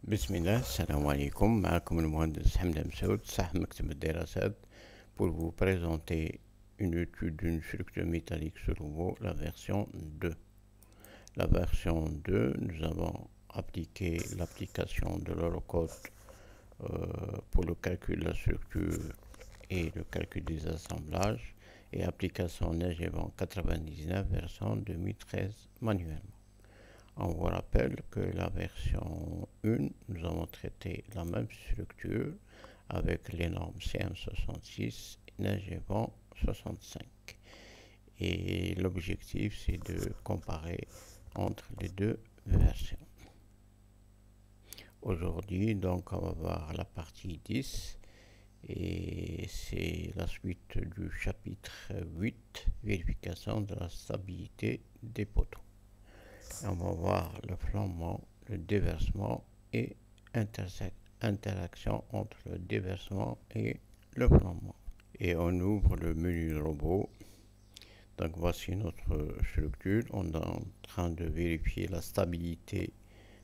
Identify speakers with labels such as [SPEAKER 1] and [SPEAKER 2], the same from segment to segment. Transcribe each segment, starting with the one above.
[SPEAKER 1] بسم الله, السلام عليكم. معكم المهندس حمد مسعود, صاحب مكتب الدراسات, pour vous présenter une étude d'une structure métallique sur robot, la version 2. La version 2, nous avons appliqué l'application de l'Eurocode pour le calcul de la structure et le calcul des assemblages, et application NGVAN 99 version 2013 manuellement. On vous rappelle que la version 1, nous avons traité la même structure avec les normes CM66 et NGVAN 65. Et l'objectif, c'est de comparer entre les deux versions. Aujourd'hui, donc, on va voir la partie 10 et c'est la suite du chapitre 8, vérification de la stabilité des poteaux. On va voir le flambement, le déversement et interaction entre le déversement et le flambement. Et on ouvre le menu robot. Donc voici notre structure. On est en train de vérifier la stabilité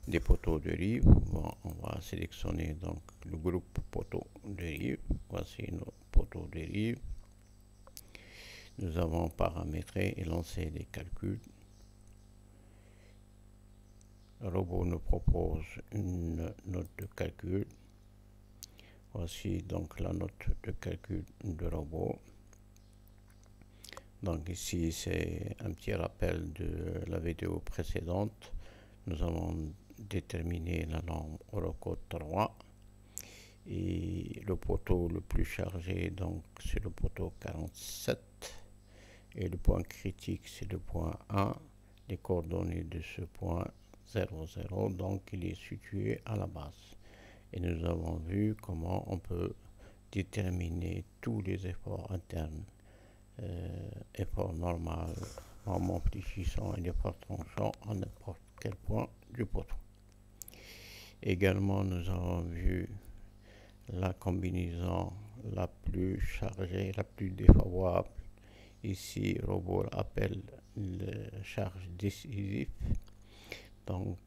[SPEAKER 1] des poteaux de rive. Bon, on va sélectionner donc le groupe poteaux de rive. Voici nos poteaux de rive. Nous avons paramétré et lancé les calculs. Le robot nous propose une note de calcul. Voici donc la note de calcul du robot. Donc ici c'est un petit rappel de la vidéo précédente. Nous avons déterminé la norme Eurocode 3 et le poteau le plus chargé, donc c'est le poteau 47 et le point critique c'est le point 1. Les coordonnées de ce point 0,0, donc il est situé à la base. Et nous avons vu comment on peut déterminer tous les efforts internes, effort normal, moment fléchissant et effort tranchant à n'importe quel point du poteau. Également, nous avons vu la combinaison la plus chargée, la plus défavorable. Ici, le robot appelle la charge décisive. Donc,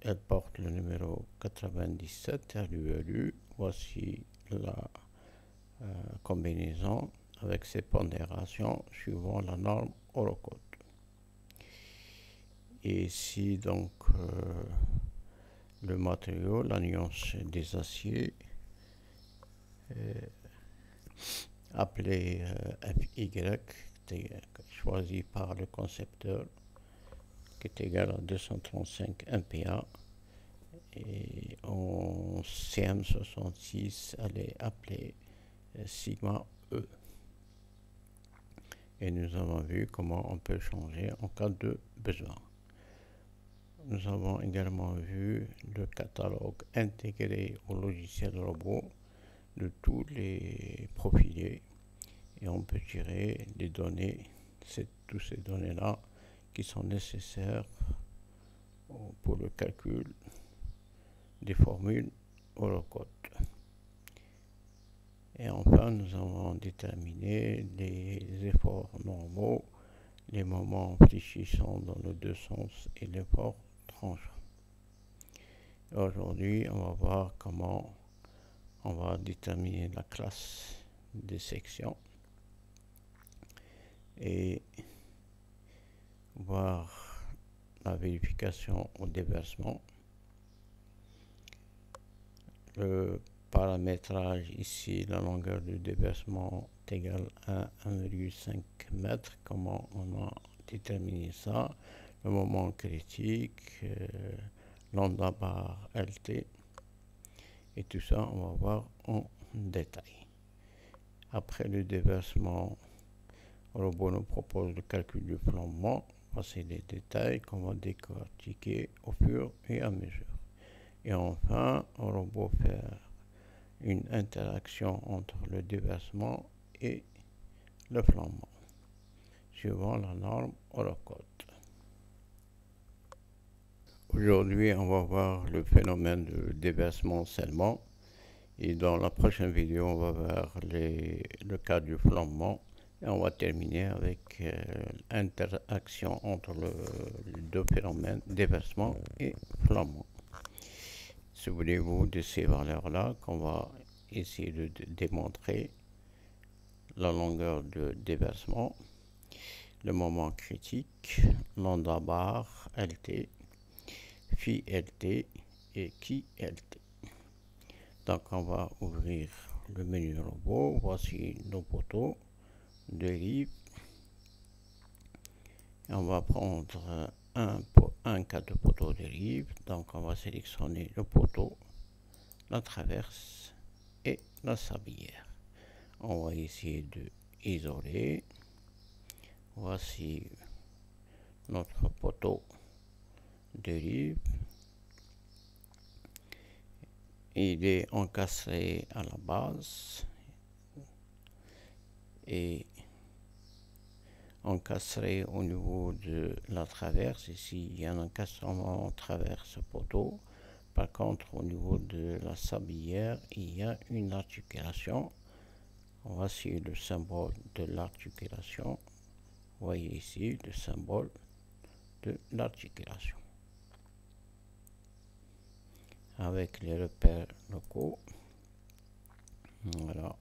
[SPEAKER 1] elle porte le numéro 97 RULU. Voici la combinaison avec ses pondérations suivant la norme Eurocode. Et ici, donc, le matériau, la nuance des aciers, appelé FY, choisi par le concepteur, qui est égal à 235 MPa, et en CM66 elle est appelée sigma E. Et nous avons vu comment on peut changer en cas de besoin. Nous avons également vu le catalogue intégré au logiciel robot de tous les profilés, et on peut tirer les données, toutes ces données là qui sont nécessaires pour le calcul des formules Eurocode. Et enfin, nous avons déterminé les efforts normaux, les moments fléchissants dans les deux sens et l'effort tranchant. Aujourd'hui, on va voir comment on va déterminer la classe des sections et voir la vérification au déversement. Le paramétrage ici, la longueur du déversement est égale à 1,5 m. Comment on a déterminé ça? Le moment critique, lambda bar LT, et tout ça on va voir en détail. Après le déversement, le robot nous propose le calcul du flambement. Voici les détails qu'on va décortiquer au fur et à mesure. Et enfin, le robot fait une interaction entre le déversement et le flambement, suivant la norme Eurocode. Aujourd'hui, on va voir le phénomène de déversement seulement. Et dans la prochaine vidéo, on va voir le cas du flambement. Et on va terminer avec l'interaction entre les deux phénomènes, déversement et flambement. souvenez-vous de ces valeurs-là qu'on va essayer de démontrer la longueur de déversement, le moment critique, lambda bar, LT, phi LT et qui LT. Donc on va ouvrir le menu robot. Voici nos poteaux de livre. On va prendre un cas de poteau de livre. Donc on va sélectionner le poteau, la traverse et la sablière. On va essayer de isoler. Voici notre poteau de livre. Il est encastré à la base et encastré au niveau de la traverse. Ici, il y a un encastrement traverse poteau. Par contre, au niveau de la sablière, il y a une articulation. Voici le symbole de l'articulation. Vous voyez ici le symbole de l'articulation. Avec les repères locaux. Voilà.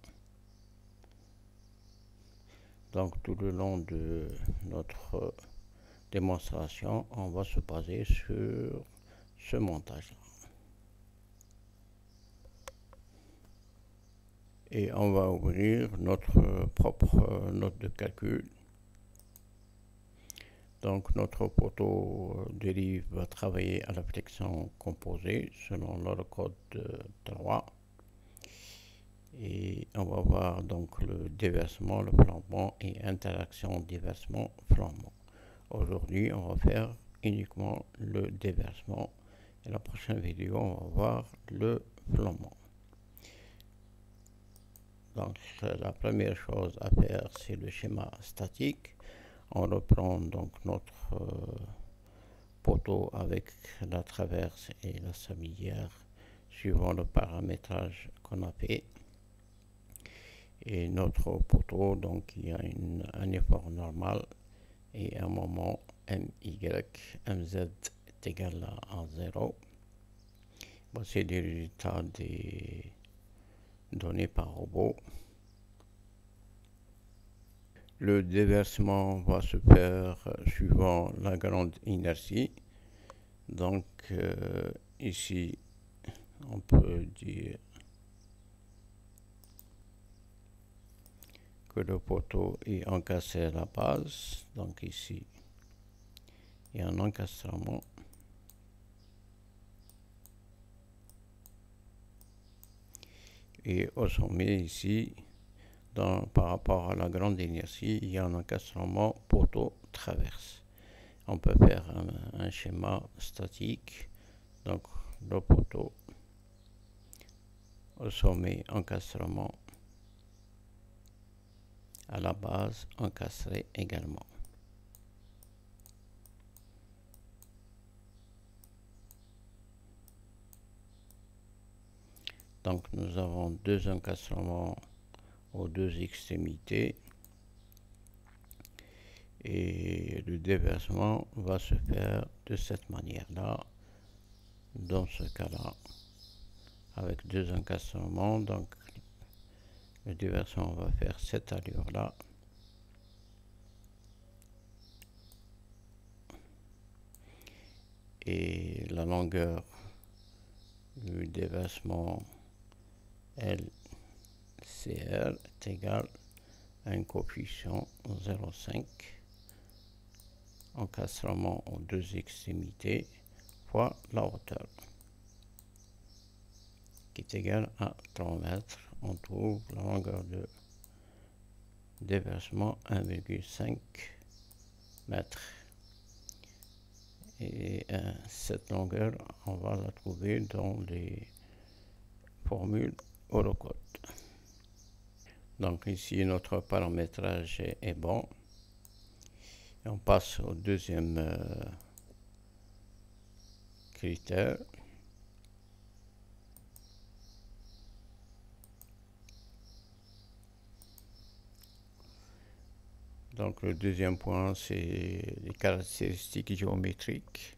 [SPEAKER 1] Donc tout le long de notre démonstration, on va se baser sur ce montage-là. Et on va ouvrir notre propre note de calcul. Donc notre poteau de livre va travailler à la flexion composée selon le code 3. Et on va voir donc le déversement, le flambement et interaction déversement-flambement. Aujourd'hui, on va faire uniquement le déversement. Et la prochaine vidéo, on va voir le flambement. Donc la première chose à faire, c'est le schéma statique. On reprend donc notre poteau avec la traverse et la sablière suivant le paramétrage qu'on a fait. Et notre poteau, donc il y a un effort normal et un moment MY, MZ est égal à 0. Voici les résultats des données par robot. Le déversement va se faire suivant la grande inertie. Donc ici, on peut dire que le poteau est encastré à la base. Donc ici, il y a un encastrement. Et au sommet ici, par rapport à la grande inertie, il y a un encastrement poteau-traverse. On peut faire un schéma statique. Donc le poteau, au sommet, encastrement, à la base, encastré également. Donc nous avons deux encastrements aux deux extrémités et le déversement va se faire de cette manière-là, dans ce cas-là, avec deux encastrements. Donc le déversement va faire cette allure-là. Et la longueur du déversement LCR est égale à un coefficient 0,5 encastrement aux deux extrémités fois la hauteur qui est égale à 3 mètres. On trouve la longueur de déversement 1,5 mètres. Et cette longueur, on va la trouver dans les formules Eurocode. Donc ici, notre paramétrage est bon. Et on passe au deuxième critère. Donc le deuxième point, c'est les caractéristiques géométriques.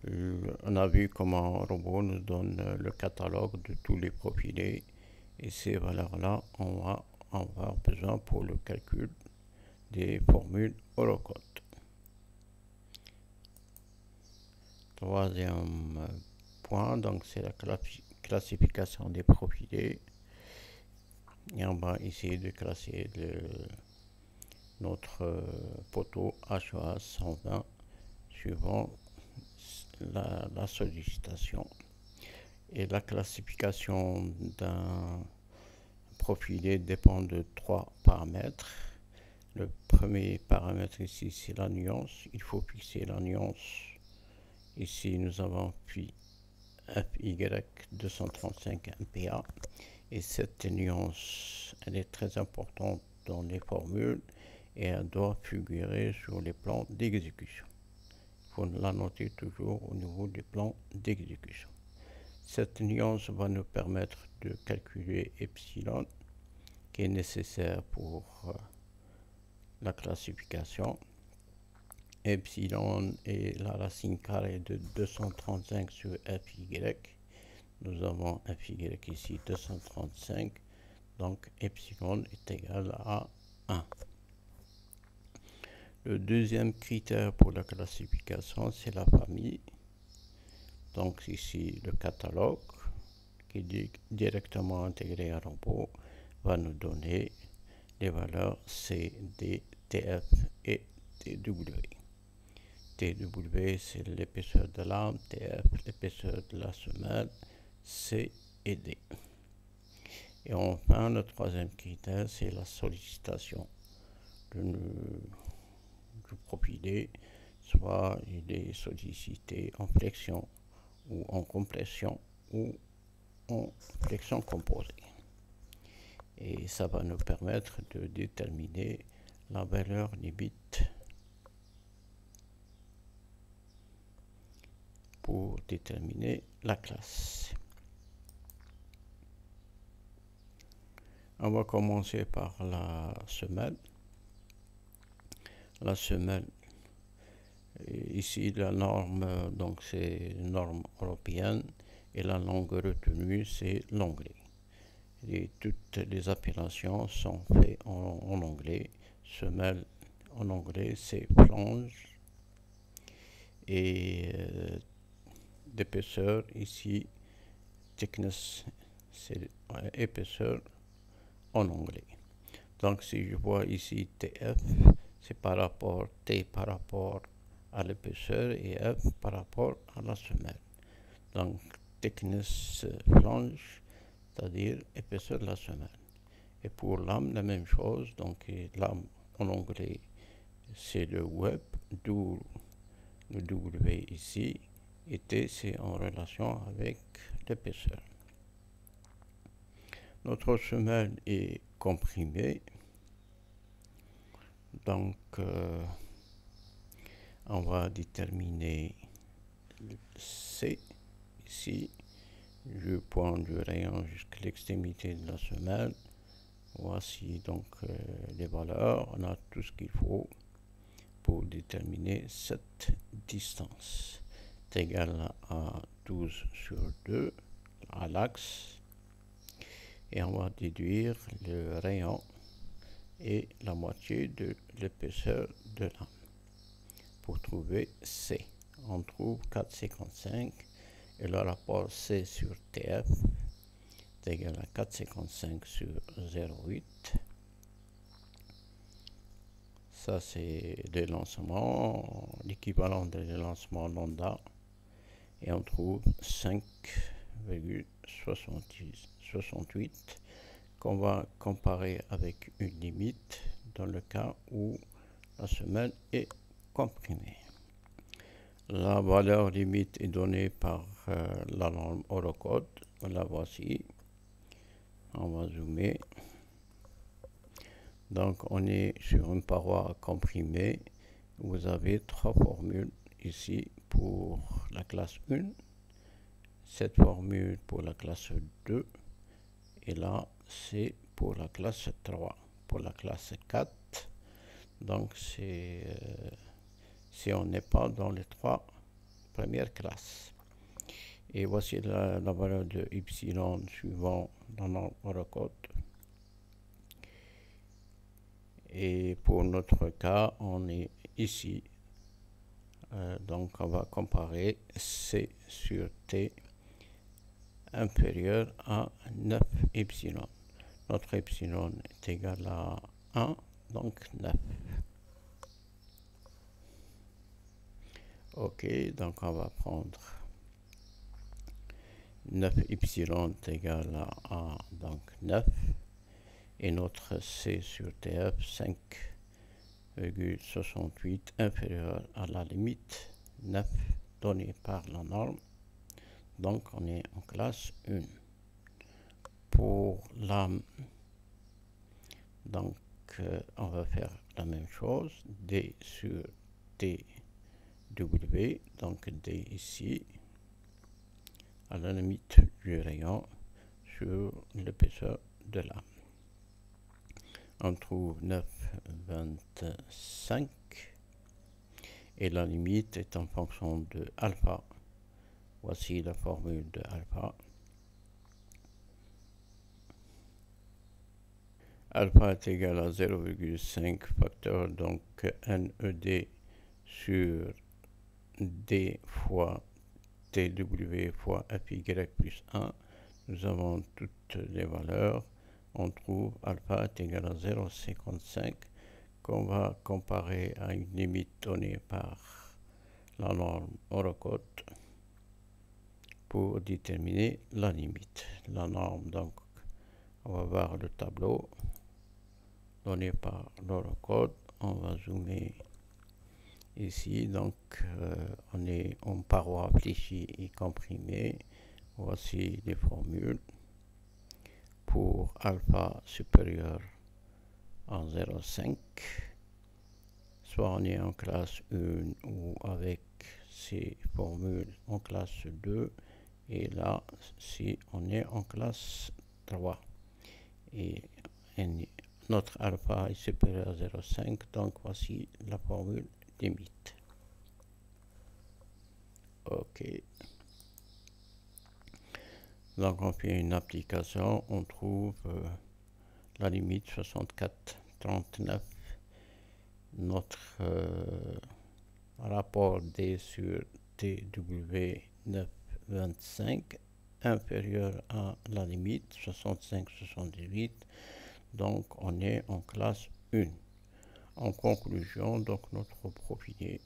[SPEAKER 1] On a vu comment Robot nous donne le catalogue de tous les profilés et ces valeurs-là, on va avoir besoin pour le calcul des formules Eurocode. Troisième point, donc c'est la classification des profilés. Et on va essayer de classer notre poteau HEA 120 suivant la sollicitation. Et la classification d'un profilé dépend de 3 paramètres. Le premier paramètre ici, c'est la nuance. Il faut fixer la nuance. Ici, nous avons phi FY 235 MPa. Et cette nuance, elle est très importante dans les formules et elle doit figurer sur les plans d'exécution. Il faut la noter toujours au niveau du plan d'exécution. Cette nuance va nous permettre de calculer epsilon, qui est nécessaire pour la classification. Epsilon est la racine carrée de 235 sur FY. Nous avons FY ici 235, donc epsilon est égal à 1. Le deuxième critère pour la classification, c'est la famille. Donc ici, le catalogue, qui est directement intégré à Robot, va nous donner les valeurs C, D, TF et TW. TW, c'est l'épaisseur de l'arme, TF, l'épaisseur de la semelle, C et D. Et enfin, le troisième critère, c'est la sollicitation du profilé, soit il est sollicité en flexion ou en compression ou en flexion composée. Et ça va nous permettre de déterminer la valeur limite pour déterminer la classe. On va commencer par la semelle. La semelle, ici la norme, donc c'est une norme européenne et la langue retenue c'est l'anglais. Et toutes les opérations sont faites en anglais. Semelle en anglais c'est flange et d'épaisseur ici thickness c'est épaisseur en anglais. Donc si je vois ici TF, c'est par rapport T par rapport à l'épaisseur et F par rapport à la semelle. Donc thickness flange, c'est-à-dire épaisseur de la semelle. Et pour lame, la même chose. Donc lame en anglais, c'est le web, d'où le W ici, et T c'est en relation avec l'épaisseur. Notre semelle est comprimée. Donc, on va déterminer le C ici. Je pointe du rayon jusqu'à l'extrémité de la semelle. Voici donc les valeurs. On a tout ce qu'il faut pour déterminer cette distance. C'est égal à 12 sur 2 à l'axe. Et on va déduire le rayon et la moitié de l'épaisseur de lame. Pour trouver C, on trouve 4,55 et le rapport C sur TF est égal à 4,55 sur 0,8. Ça c'est le lancement, l'équivalent de lancement lambda, et on trouve 5,68 qu'on va comparer avec une limite dans le cas où la semelle est comprimée. La valeur limite est donnée par la norme Eurocode. La voici. On va zoomer. Donc on est sur une paroi comprimée. Vous avez 3 formules ici pour la classe 1. Cette formule pour la classe 2. Et là, c'est pour la classe 3. Pour la classe 4, donc si on n'est pas dans les 3 première classe. Et voici la valeur de epsilon suivant la norme Eurocode. Et pour notre cas, on est ici. Donc on va comparer C sur T inférieur à 9 epsilon. Notre epsilon est égal à 1, donc 9. Ok, donc on va prendre 9 epsilon est égal à 1, donc 9. Et notre C sur TF, 5,68 inférieur à la limite 9 donnée par la norme. Donc on est en classe 1. Pour l'âme, donc on va faire la même chose, D sur TW, donc D ici, à la limite du rayon sur l'épaisseur de l'âme. On trouve 9,25 et la limite est en fonction de alpha. Voici la formule de alpha. Alpha est égal à 0,5 facteur, donc NED sur D fois TW fois FY plus 1. Nous avons toutes les valeurs. On trouve alpha est égal à 0,55 qu'on va comparer à une limite donnée par la norme Eurocode pour déterminer la limite. La norme, donc, on va voir le tableau donné par l'Eurocode. On va zoomer ici, donc on est en paroi fléchie et comprimée. Voici les formules. Pour alpha supérieur à 0,5, soit on est en classe 1 ou avec ces formules en classe 2, et là, si on est en classe 3. Et notre alpha est supérieur à 0,5, donc voici la formule limite. Ok. Donc on fait une application, on trouve la limite 64,39. Notre rapport D sur TW 9,25 inférieur à la limite 65,78. Donc on est en classe 1. En conclusion, donc notre profilé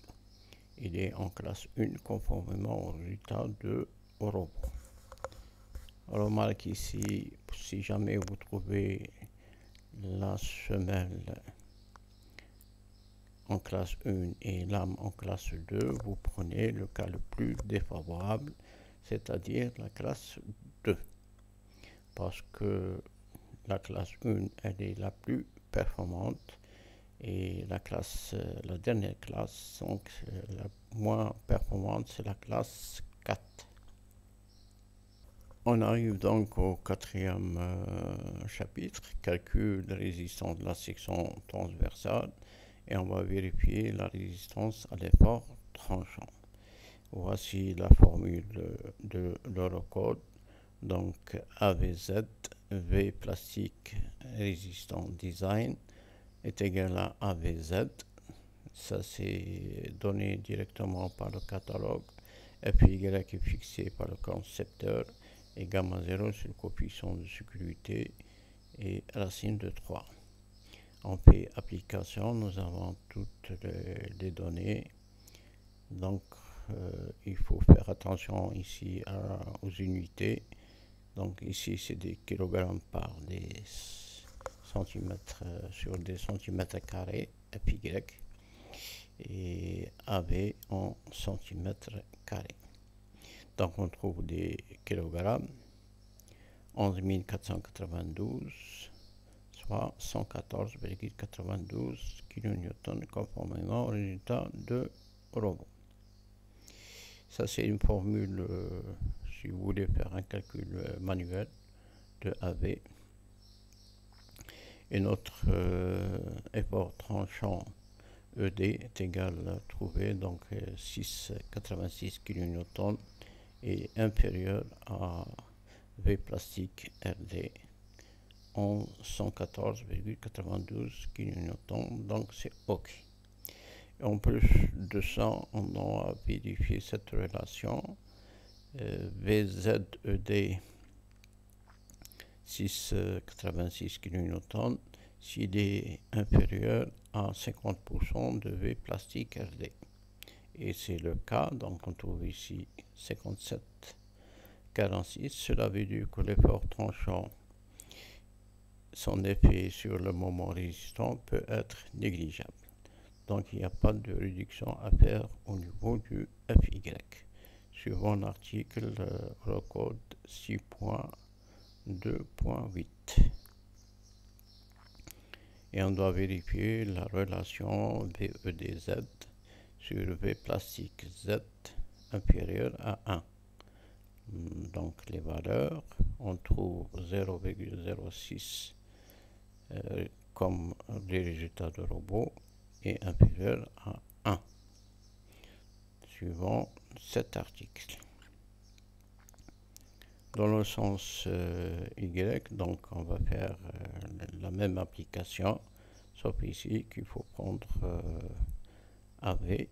[SPEAKER 1] il est en classe 1 conformément au résultat de Eurobond. Remarque ici, si jamais vous trouvez la semelle en classe 1 et l'âme en classe 2, vous prenez le cas le plus défavorable, c'est-à-dire la classe 2. Parce que la classe 1, elle est la plus performante et la dernière classe, donc la moins performante, c'est la classe 4. On arrive donc au quatrième chapitre, calcul de résistance de la section transversale, et on va vérifier la résistance à l'effort tranchant. Voici la formule de l'Eurocode, donc AVZ, V plastique résistant design, est égal à AVZ. Ça c'est donné directement par le catalogue. FY est fixé par le concepteur et gamma 0 c'est le coefficient de sécurité et racine de 3. En fait application, nous avons toutes les données. Donc il faut faire attention ici aux unités. Donc ici c'est des kilogrammes par des centimètres sur des centimètres carrés FY et AV en centimètres carrés. Donc on trouve des kilogrammes, 11 492, soit 114,92 kN conformément au résultat de Eurobond. Ça c'est une formule si vous voulez faire un calcul manuel de AV. Et notre effort tranchant ED est égal, trouvé, donc 6,86 kN est inférieur à V plastique RD en 114,92 kN, donc c'est OK. En plus de ça, on doit vérifier cette relation. VZED 6,86 kN s'il est inférieur à 50% de V plastique RD. Et c'est le cas, donc on trouve ici 57,46. Cela veut dire que l'effort tranchant, son effet sur le moment résistant peut être négligeable. Donc il n'y a pas de réduction à faire au niveau du FY. Suivant l'article Eurocode 6.2.8. Et on doit vérifier la relation VEDZ sur V plastique Z inférieur à 1. Donc les valeurs, on trouve 0,06 comme les résultats de robot et inférieur à 1, suivant cet article. Dans le sens Y, donc on va faire la même application, sauf ici qu'il faut prendre AVY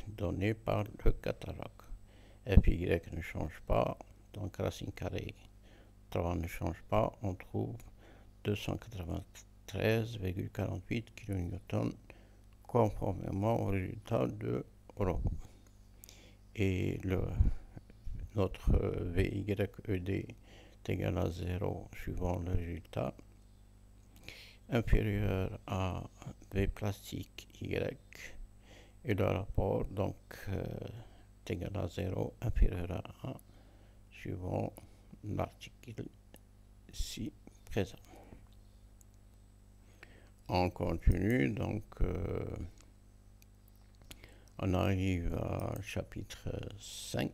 [SPEAKER 1] donné par le catalogue. FY ne change pas, donc racine carrée 3 ne change pas, on trouve 293,48 kN conformément au résultat de robot. Et notre VYED est égal à 0 suivant le résultat, inférieur à V plastique Y, et le rapport donc est égal à 0, inférieur à 1, suivant l'article ci présent. On continue, donc on arrive à chapitre 5,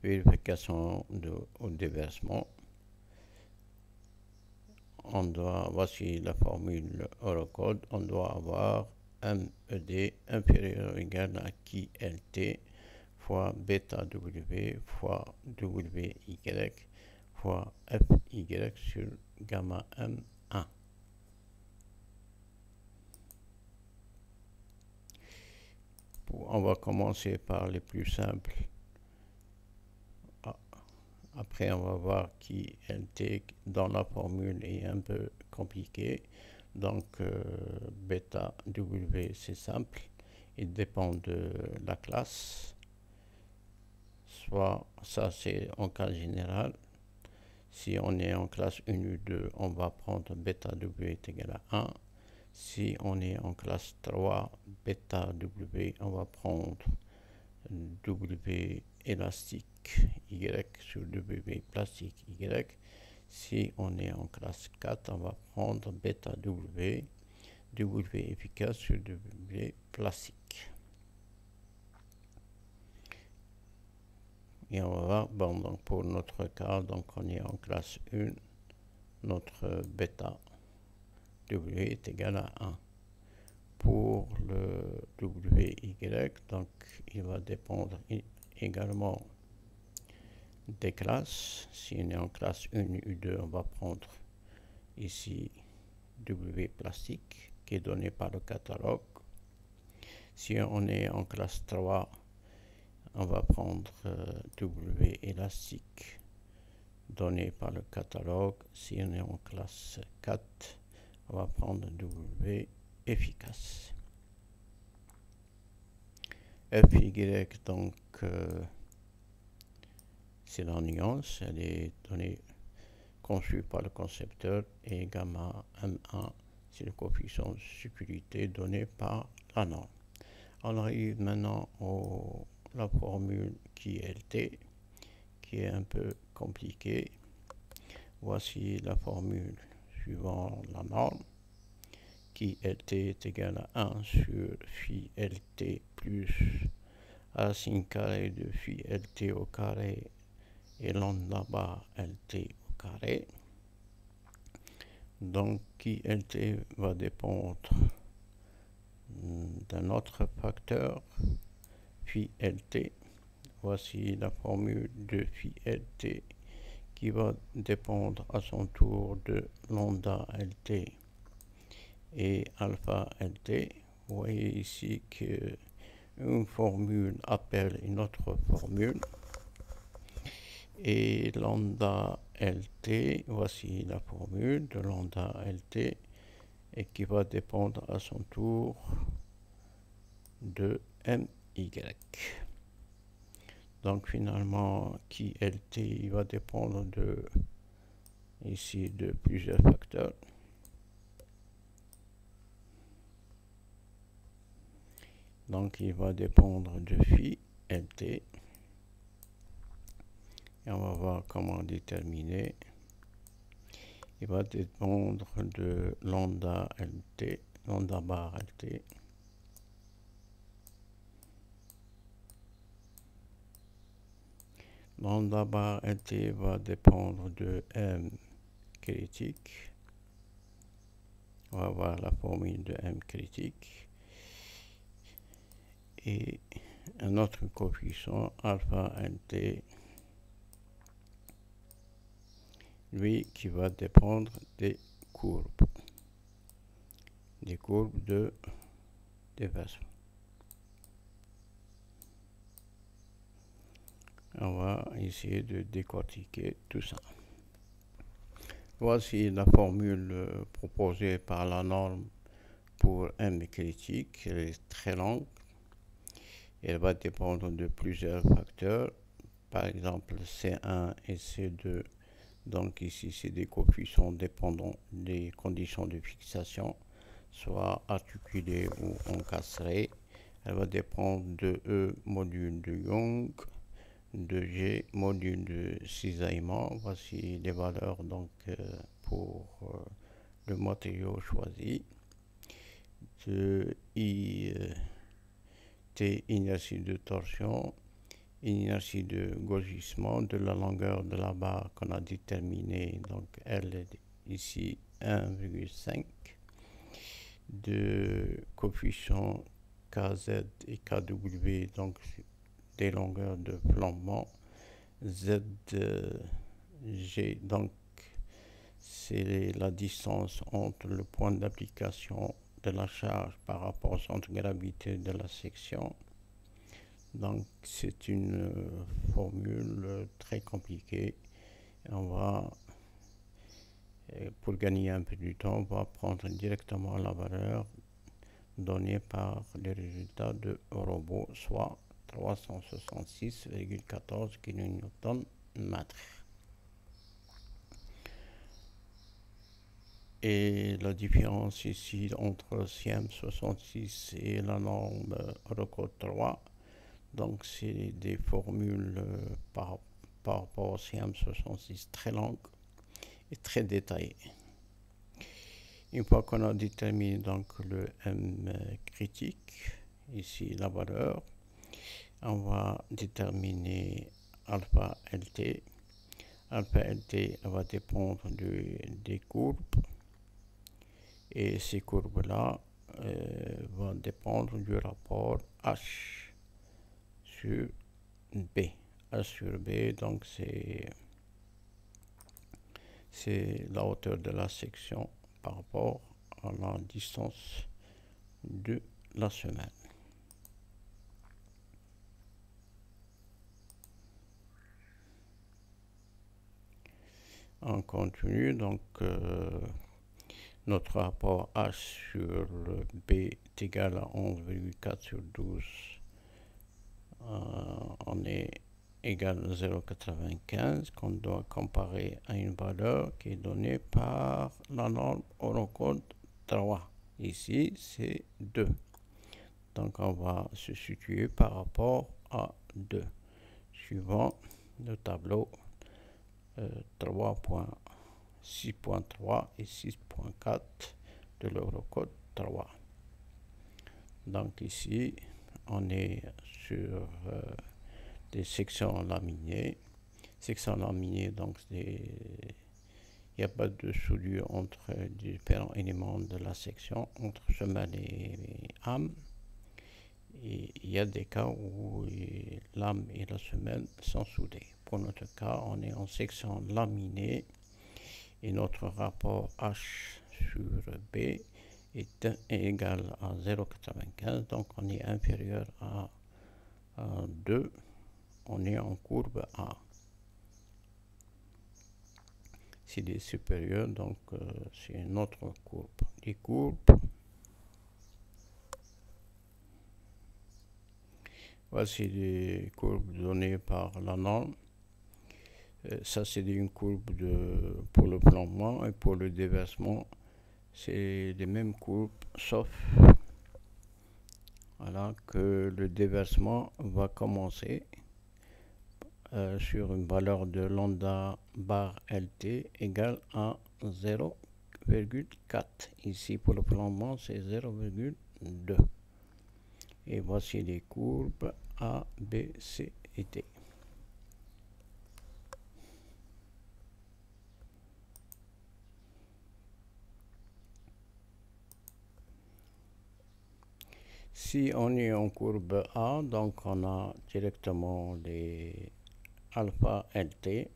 [SPEAKER 1] vérification au déversement. Voici la formule Eurocode, on doit avoir MED inférieur ou égal à QLT fois bêta W fois WY fois FY sur gamma M1. On va commencer par les plus simples. Après, on va voir QLT dans la formule est un peu compliqué. Donc, bêta W, c'est simple. Il dépend de la classe. Soit ça, c'est en cas général. Si on est en classe 1 ou 2, on va prendre bêta W est égal à 1. Si on est en classe 3, bêta W, on va prendre W élastique Y sur W plastique Y. Si on est en classe 4, on va prendre bêta W, W efficace sur W plastique. Et on va voir, bon, donc pour notre cas, donc on est en classe 1, notre bêta W est égal à 1. Pour le WY, donc il va dépendre également des classes. Si on est en classe 1 ou 2, on va prendre ici W plastique qui est donné par le catalogue. Si on est en classe 3, on va prendre W élastique donné par le catalogue. Si on est en classe 4, on va prendre W efficace. FY, donc c'est la nuance, elle est donnée, conçue par le concepteur, et gamma M1, c'est le coefficient de sécurité donné par la norme. On arrive maintenant à la formule QLT, qui est un peu compliquée. Voici la formule suivant la norme. QLT est égal à 1 sur phi LT plus racine carrée de phi LT au carré et lambda bar LT au carré. Donc QLT va dépendre d'un autre facteur, phi LT. Voici la formule de phi LT qui va dépendre à son tour de lambda LT et alpha LT. Vous voyez ici qu'une formule appelle une autre formule. Et lambda LT, voici la formule de lambda LT, et qui va dépendre à son tour de MY. Donc finalement, qui LT va dépendre ici de plusieurs facteurs. Donc il va dépendre de phi LT. Et on va voir comment déterminer. Il va dépendre de lambda LT, lambda bar LT. Lambda bar LT va dépendre de M critique. On va voir la formule de M critique. Et un autre coefficient, alpha LT, lui qui va dépendre des courbes de déversement. On va essayer de décortiquer tout ça. Voici la formule proposée par la norme pour M critique. Elle est très longue. Elle va dépendre de plusieurs facteurs, par exemple C1 et C2. Donc ici, c'est des coefficients dépendants des conditions de fixation, soit articulées ou encastrées. Elle va dépendre de E module de Young, de G module de cisaillement. Voici les valeurs donc pour le matériau choisi. De I T, inertie de torsion, inertie de gaugissement, de la longueur de la barre qu'on a déterminée, donc elle est ici 1,5, de coefficient KZ et KW, donc des longueurs de flambement, ZG, donc c'est la distance entre le point d'application de la charge par rapport au centre de gravité de la section. Donc c'est une formule très compliquée. On va, pour gagner un peu du temps, on va prendre directement la valeur donnée par les résultats de robot, soit 366,14 kN/m. Et la différence ici entre SIEM 66 et la norme Eurocode 3, donc c'est des formules par rapport au SIEM 66 très longues et très détaillées. Une fois qu'on a déterminé donc le M critique, ici la valeur, on va déterminer alpha LT. Alpha LT va dépendre des courbes. Et ces courbes-là vont dépendre du rapport H sur B. H sur B, donc c'est la hauteur de la section par rapport à la distance de la semelle. On continue, donc notre rapport H sur B est égal à 11,4 sur 12. On est égal à 0,95 qu'on doit comparer à une valeur qui est donnée par la norme Eurocode 3. Ici, c'est 2. Donc, on va se situer par rapport à 2. Suivant le tableau 3.6.3 et 6.4 de l'Eurocode 3. Donc ici, on est sur des sections laminées. Sections laminées, donc Il n'y a pas de soudure entre différents éléments de la section, entre semelle et âme. Et il y a des cas où l'âme et la semelle sont soudées. Pour notre cas, on est en section laminée et notre rapport H sur B est égal à 0,95, donc on est inférieur à 2, on est en courbe A. S'il est supérieur, donc c'est une autre courbe. Les courbes, voici les courbes données par la norme. Ça, c'est une courbe pour le plombement, et pour le déversement, c'est les mêmes courbes, sauf voilà, que le déversement va commencer sur une valeur de lambda bar LT égale à 0,4. Ici, pour le plombement, c'est 0,2. Et voici les courbes A, B, C et D. Si on est en courbe A, donc on a directement les alpha LT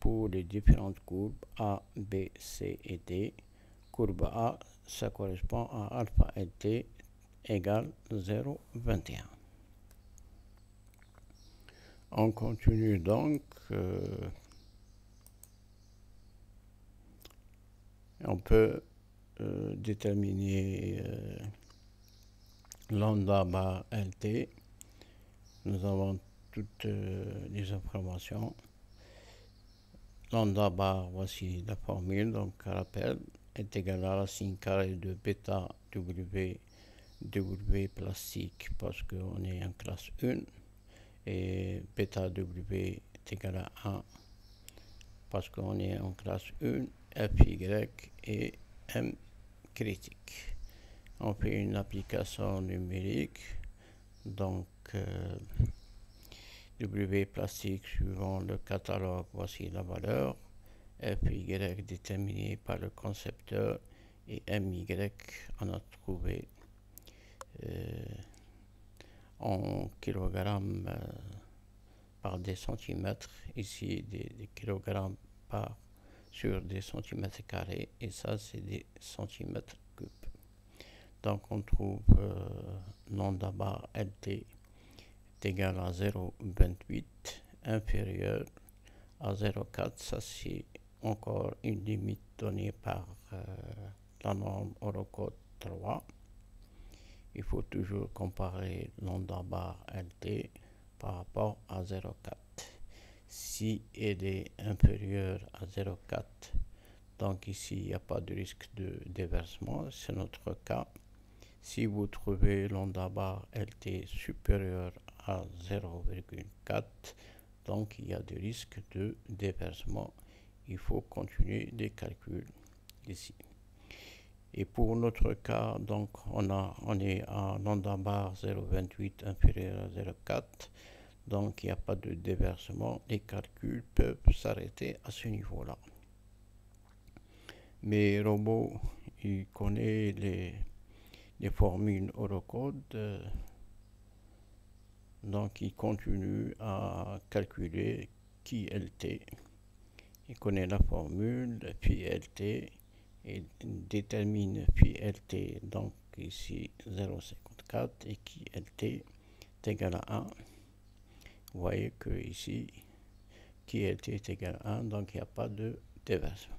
[SPEAKER 1] pour les différentes courbes A, B, C et D. Courbe A, ça correspond à alpha LT égale 0,21. On continue donc. On peut déterminer lambda bar LT. Nous avons toutes les informations. Lambda bar, voici la formule, donc rappel, est égal à la racine carrée de bêta W plastique parce qu'on est en classe 1, et bêta W est égal à 1 parce qu'on est en classe 1, FY et M critique. On fait une application numérique, donc W plastique suivant le catalogue, voici la valeur, FY déterminée par le concepteur et MY on a trouvé en kilogrammes par des centimètres, ici des kilogrammes par sur des centimètres carrés, et ça c'est des centimètres cubes. Donc on trouve lambda bar LT est égal à 0,28 inférieur à 0,4. Ça c'est encore une limite donnée par la norme Eurocode 3. Il faut toujours comparer lambda bar LT par rapport à 0,4. Si elle est inférieure à 0,4, donc ici il n'y a pas de risque de déversement, c'est notre cas. Si vous trouvez lambda bar LT supérieur à 0,4, donc il y a des risques de déversement. Il faut continuer les calculs ici. Et pour notre cas, donc on est à lambda bar 0,28 inférieur à 0,4. Donc il n'y a pas de déversement, les calculs peuvent s'arrêter à ce niveau-là. Mais Robot, il connaît les formules Eurocode, donc il continue à calculer QLT. Il connaît la formule QLT et détermine QLT, donc ici 0,54 et QLT est égal à 1. Vous voyez que ici, QLT est égal à 1, donc il n'y a pas de déversement.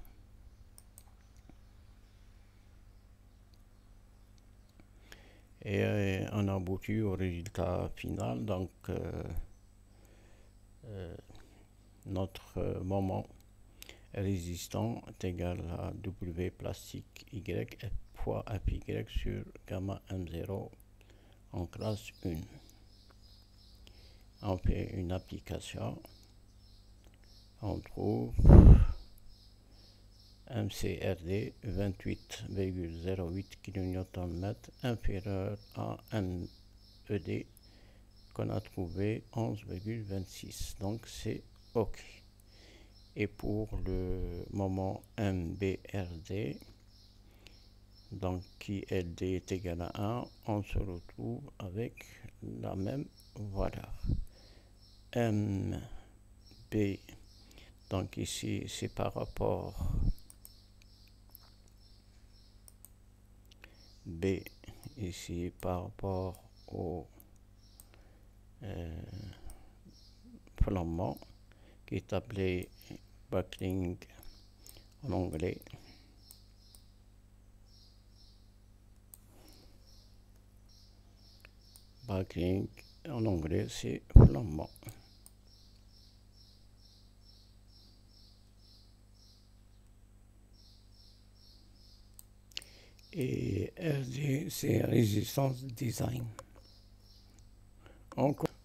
[SPEAKER 1] Et on aboutit au résultat final, donc notre moment résistant est égal à W plastique Y fois FY sur gamma M0 en classe 1. On fait une application, on trouve MCRD 28,08 kN inférieur à MED qu'on a trouvé 11,26. Donc c'est OK. Et pour le moment MBRD, donc qui LD est égal à 1, on se retrouve avec la même valeur. MB, donc ici c'est par rapport B, ici par rapport au flambant, qui est appelé backlink en anglais. Backlink en anglais c'est flambant. Et RD c'est résistance design.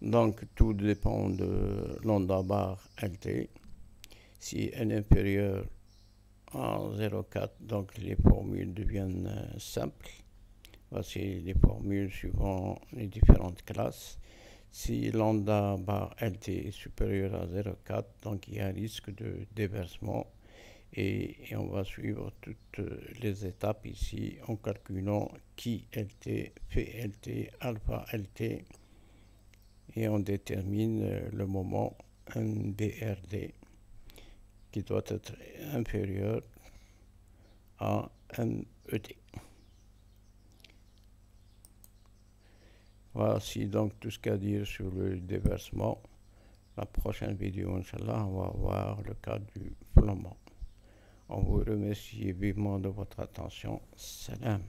[SPEAKER 1] Donc tout dépend de lambda bar LT. Si elle est inférieure à 0,4, donc les formules deviennent simples. Voici les formules suivant les différentes classes. Si lambda bar LT est supérieur à 0,4, donc il y a un risque de déversement. Et on va suivre toutes les étapes ici en calculant qui LT, P LT, alpha LT. Et on détermine le moment MBRD qui doit être inférieur à MET. Voici donc tout ce qu'à dire sur le déversement. La prochaine vidéo, Inch'Allah, on va voir le cas du flambant. On vous remercie vivement de votre attention. Salam.